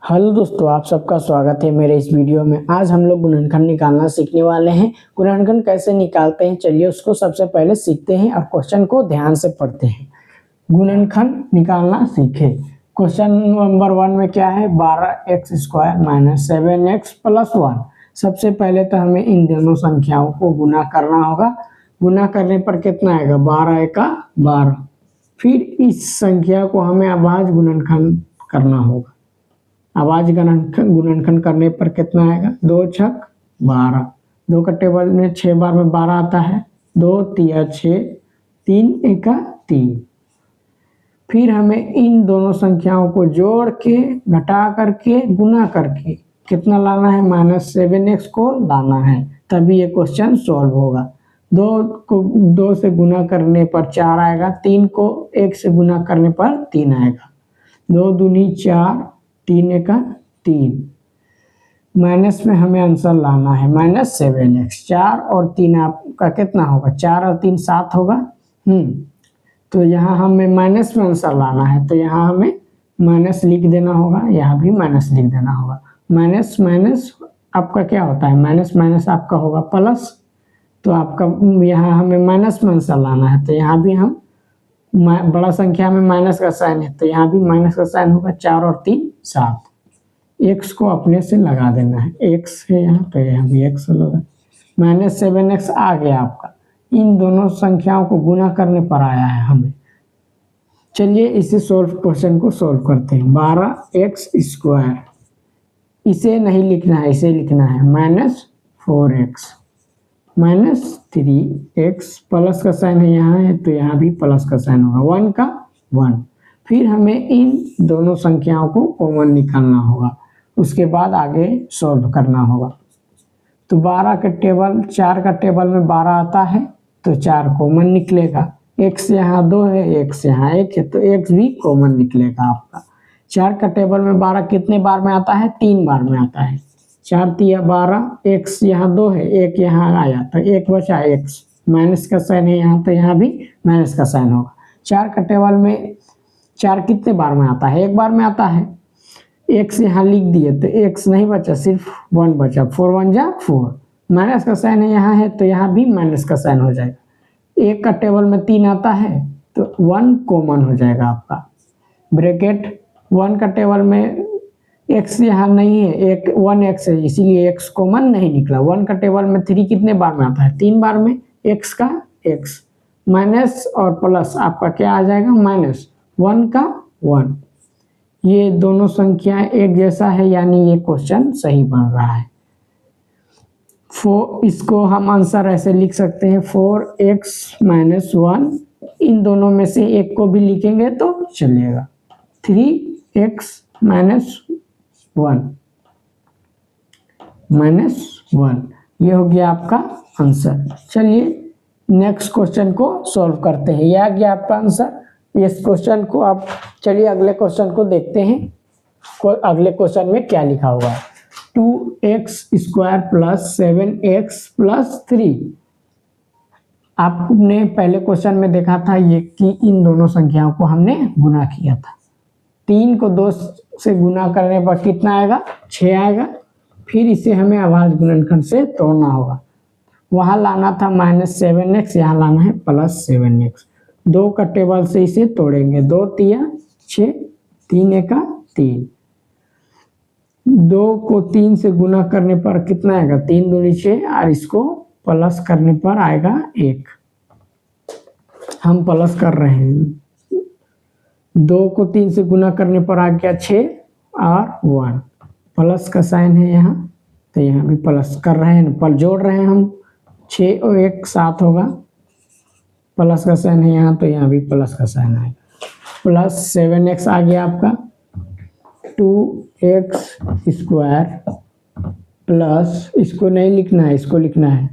Hello दोस्तों, आप सबका स्वागत है मेरे इस वीडियो में। आज हम लोग गुणनखंड निकालना सीखने वाले हैं। गुणनखंड कैसे निकालते हैं, चलिए उसको सबसे पहले सीखते हैं और क्वेश्चन को ध्यान से पढ़ते हैं। गुणनखंड निकालना सीखे। क्वेश्चन नंबर 1 में क्या है, 12x² - 7x + 1। सबसे पहले तो हमें इन दोनों संख्याओं को गुना करना होगा। गुना करने पर कितना आएगा, 12 × 12। फिर इस संख्या को हमें अभाज्य गुणनखंड करना होगा। अभाज्य गुणनखंड करने पर कितना आएगा, 2 × 6 = 12। 2 का टेबल में 6 बार में 12 आता है। 2 × 3 = 6, 3 × 1 = 3। फिर हमें इन दोनों संख्याओं को जोड़ के, घटा करके, गुना करके कितना लाना है, -7x को लाना है, तभी ये क्वेश्चन सॉल्व होगा। 2 को 2 से गुना करने पर 4 आएगा। 3 को 1 से गुना करने पर 3 आएगा। 2 दूनी 4, 3 × 1 = 3। माइनस में हमें आंसर लाना है -7x। 4 और 3 आपका कितना होगा, 4 और 3 7 होगा। तो यहाँ हमें माइनस में आंसर लाना है, तो यहाँ हमें माइनस लिख देना होगा, यहाँ भी माइनस लिख देना होगा। माइनस माइनस आपका क्या होता है, माइनस माइनस आपका होगा प्लस। तो आपका यहाँ हमें माइनस में आंसर लाना है, तो यहाँ भी हम बड़ा संख्या में माइनस का साइन है, तो यहाँ भी माइनस का साइन होगा। 4 और 3 7। x को अपने से लगा देना है, x है यहाँ, तो यहाँ भी x लगा। -7x आ गया आपका। इन दोनों संख्याओं को गुना करने पर आया है हमें। चलिए इसे क्वेश्चन को सॉल्व करते हैं। 12x², इसे नहीं लिखना है, इसे लिखना है -4x -3x। प्लस का साइन है यहाँ है, तो यहाँ भी प्लस का साइन होगा। 1 का 1। फिर हमें इन दोनों संख्याओं को कॉमन निकालना होगा, उसके बाद आगे सॉल्व करना होगा। तो 12 के टेबल 4 का टेबल में 12 आता है, तो 4 कॉमन निकलेगा। x यहाँ 2 है, x यहाँ 1 है, तो x भी कॉमन निकलेगा आपका। 4 का टेबल में 12 कितने बार में आता है, 3 बार में आता है। 4 × 3 = 12। x यहाँ 2 है, 1 यहाँ आया, तो 1 बचा x। माइनस का साइन है यहाँ, तो यहाँ भी माइनस का साइन होगा। 4 का टेबल में 4 कितने बार में आता है, 1 बार में आता है। x यहाँ लिख दिए, तो x नहीं बचा, सिर्फ 1 बचा। 4 × 1 = 4। माइनस का साइन है यहाँ है, तो यहाँ भी माइनस का साइन हो जाएगा। 1 का टेबल में 3 आता है, तो 1 कॉमन हो जाएगा आपका। ब्रैकेट 1 का टेबल में x यहाँ नहीं है, 1x है, इसीलिए x कॉमन नहीं निकला। 1 का टेबल में 3 कितने बार में आता है, 3 बार में। x का x, माइनस और प्लस आपका क्या आ जाएगा, -1 का 1। ये दोनों संख्याएं एक जैसा है, यानी ये क्वेश्चन सही बन रहा है। इसको हम आंसर ऐसे लिख सकते हैं, 4x - 1। इन दोनों में से एक को भी लिखेंगे तो चलेगा। 3x - 1 ये हो गया आपका आंसर। चलिए नेक्स्ट क्वेश्चन को सॉल्व करते हैं। यह आ गया आपका आंसर। इस क्वेश्चन को आप, चलिए अगले क्वेश्चन को देखते हैं। अगले क्वेश्चन में क्या लिखा हुआ है, 2x² + 7x + 3। आपने पहले क्वेश्चन में देखा था ये कि इन दोनों संख्याओं को हमने गुना किया था। 3 को 2 से गुना करने पर कितना आएगा, 6 आएगा। फिर इसे हमें अभाज्य गुणनखंड से तोड़ना होगा। वहाँ लाना था -7x, यहाँ लाना है +7x। 2 का टेबल से इसे तोड़ेंगे। 2 × 3 = 6, 3 × 1 = 3। 2 को 3 से गुना करने पर कितना आएगा, 3 दूनी 6, और इसको प्लस करने पर आएगा 1। हम प्लस कर रहे हैं। 2 को 3 से गुना करने पर आ गया 6 और 1। प्लस का साइन है यहाँ, तो यहाँ भी प्लस कर रहे हैं, पर जोड़ रहे हैं हम। 6 और 1 7 होगा। प्लस का साइन है यहाँ, तो यहाँ भी प्लस का साइन आएगा। +7x आ गया आपका। 2x² प्लस, इसको नहीं लिखना है, इसको लिखना है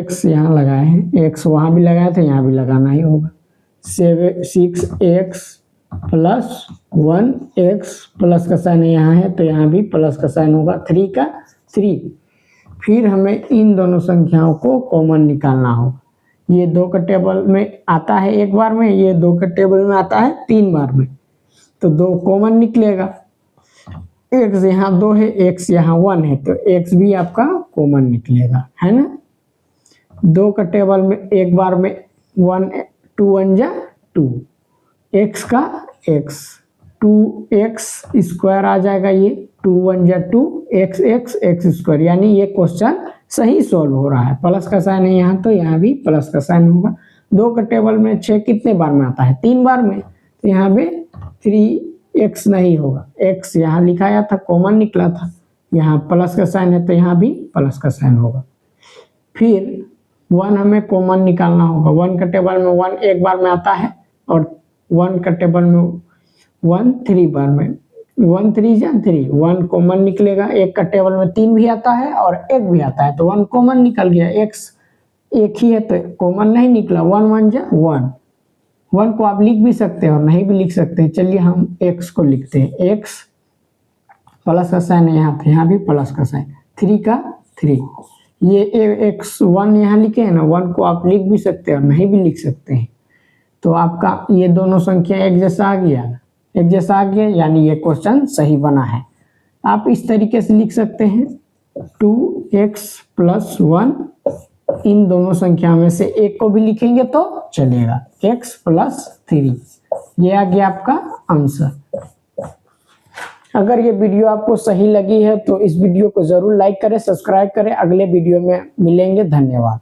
x यहाँ लगाए हैं, x वहाँ भी लगाए थे, यहाँ भी लगाना ही होगा। 6x + 1x, प्लस का साइन यहाँ है, तो यहाँ भी प्लस का साइन होगा। 3 का 3। फिर हमें इन दोनों संख्याओं को कॉमन निकालना होगा। ये 2 का टेबल में आता है 1 बार में, ये 2 का टेबल में आता है 3 बार में। तो 2 कॉमन निकलेगा। x यहाँ 2 है, x यहाँ 1 है, तो x भी आपका कॉमन निकलेगा, है ना। 2 का टेबल में एक बार में 1 2 1 जा 2, x का x 2x स्क्वायर आ जाएगा, ये 2 1 जा 2 x x x स्क्वायर, यानी ये क्वेश्चन सही सॉल्व हो रहा है। प्लस का साइन है यहाँ, तो यहाँ भी प्लस का साइन होगा। 2 का टेबल में 6 कितने बार में आता है? 3 बार में, तो यहाँ पे 3x नहीं होगा, x यहाँ लिखाया था कॉमन निकला था, यहाँ प्लस का साइन है तो यहाँ भी प्लस का साइन होगा। फिर 1 हमें कॉमन निकालना होगा। 1 का टेबल में 1 एक बार में आता है और 1 का टेबल में 1 3 बार में, 1 3 जा 3, 1 कॉमन निकलेगा। 1 का टेबल में 3 भी आता है और 1 भी आता है, तो 1 कॉमन निकल गया। x एक ही है तो कॉमन नहीं निकला, 1 1 जा 1। 1 को आप लिख भी सकते हैं और नहीं भी लिख सकते हैं। चलिए हम x को लिखते हैं, x प्लस का साइन है यहाँ, तो यहाँ भी प्लस का साइन, 3 का 3, ये x 1 यहाँ लिखे हैं ना, 1 को आप लिख भी सकते हैं और नहीं भी लिख सकते हैं। तो आपका ये दोनों संख्या एक जैसा आ गया, एक जैसा आ गया, यानी ये क्वेश्चन सही बना है। आप इस तरीके से लिख सकते हैं 2x + 1, इन दोनों संख्या में से एक को भी लिखेंगे तो चलेगा, x + 3, ये आ गया आपका आंसर। अगर ये वीडियो आपको सही लगी है तो इस वीडियो को जरूर लाइक करें, सब्सक्राइब करें। अगले वीडियो में मिलेंगे, धन्यवाद।